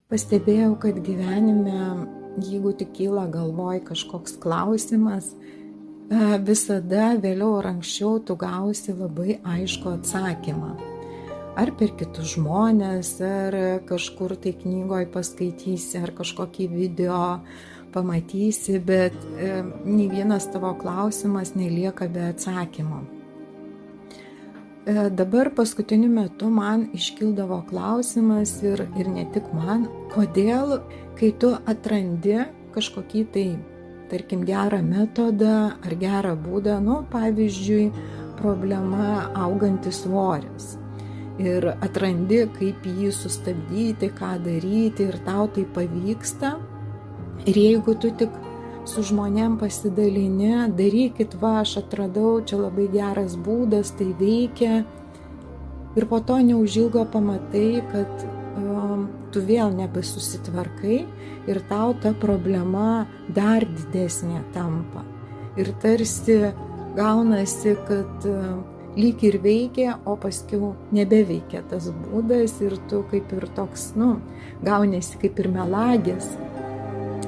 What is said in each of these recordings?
Pastebėjau, kad gyvenime, jeigu tik kyla galvoj kažkoks klausimas, visada vėliau ar anksčiau tu gausi labai aišku atsakymą. Ar per kitus žmonės, ar kažkur tai knygoj paskaitysi, ar kažkokį video pamatysi, bet nei vienas tavo klausimas nelieka be atsakymo. Dabar paskutiniu metu man iškildavo klausimas ir ne tik man, kodėl, kai tu atrandi kažkokį tai, tarkim, gerą metodą ar gerą būdą, pavyzdžiui, problema augantis svoris. Ir atrandi, kaip jį sustabdyti, ką daryti ir tau tai pavyksta. Ir jeigu tu tik su žmonėm pasidalini, darykit, aš atradau, čia labai geras būdas, tai veikia. Ir po to neužilgo pamatai, kad tu vėl nebesusitvarkai ir tau ta problema dar didesnė tampa. Ir tarsi gaunasi, kad lyg ir veikia, o paskiau nebeveikia tas būdas ir tu kaip ir toks, gaunasi kaip ir melagis.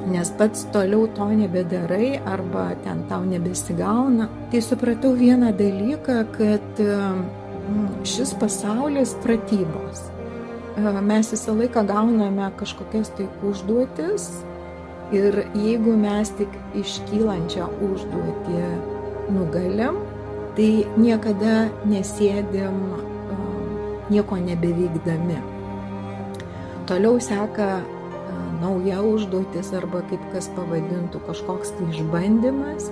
Nes pats toliau to nebedarai arba ten tau nebesigauna. Tai supratau vieną dalyką, kad šis pasaulis pratybos. Mes visą laiką gauname kažkokias tai užduotis ir jeigu mes tik iškylančią užduotį nugalim, tai niekada nesėdim nieko nebeveikdami. Toliau seka nauja užduotis arba kaip kas pavadintų kažkoks tai išbandymas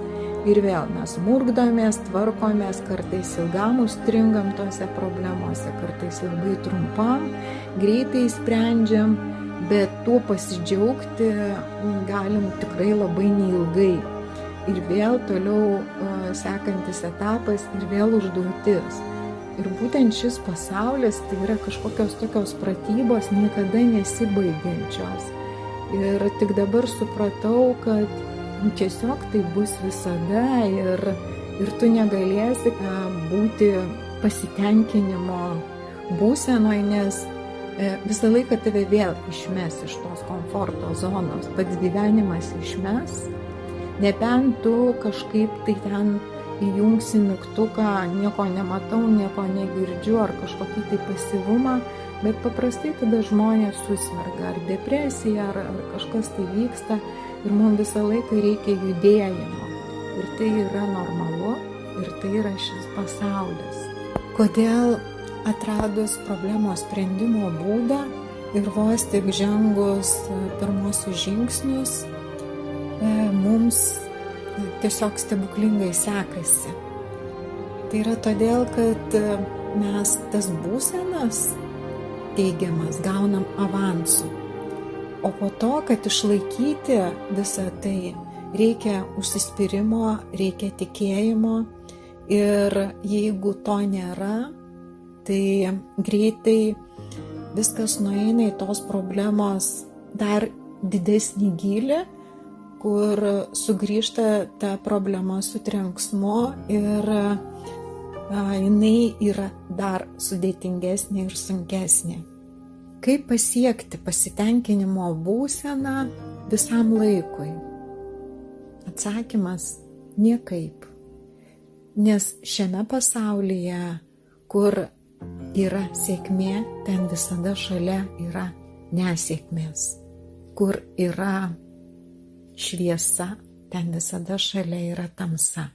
ir vėl mes murkdomės, tvarkomės, kartais ilgam užstringam tose problemose, kartais labai trumpam, greitai sprendžiam, bet tuo pasidžiaugti galim tikrai labai neilgai. Ir vėl toliau sekantis etapas ir vėl užduotis. Ir būtent šis pasaulis tai yra kažkokios tokios pratybos niekada nesibaigiančios. Ir tik dabar supratau, kad tiesiog tai bus visada ir tu negalėsi būti pasitenkinimo būsenoje, nes visą laiką tave vėl išmes iš tos komforto zonos, pats gyvenimas išmes, nebent tu kažkaip tai ten įjungsi mygtuką, nieko nematau, nieko negirdžiu ar kažkokį tai pasyvumą, bet paprastai tada žmonės susirga ar depresija, ar kažkas tai vyksta ir mums visą laiką reikia judėjimo. Ir tai yra normalu ir tai yra šis pasaulis. Kodėl atradus problemos sprendimo būdą ir vos tik žengus pirmosius žingsnius, mums tiesiog stebuklingai sekasi. Tai yra todėl, kad mes tas būsenas teigiamas gaunam avansu. O po to, kad išlaikyti visą tai, reikia užsispyrimo, reikia tikėjimo ir jeigu to nėra, tai greitai viskas nueina į tos problemos dar didesnį gylį, kur sugrįžta ta problema su trenksmu ir jinai yra dar sudėtingesnė ir sunkesnė. Kaip pasiekti pasitenkinimo būseną visam laikui? Atsakymas – niekaip. Nes šiame pasaulyje, kur yra sėkmė, ten visada šalia yra nesėkmės. Kur yra šviesa, ten visada šalia yra tamsa.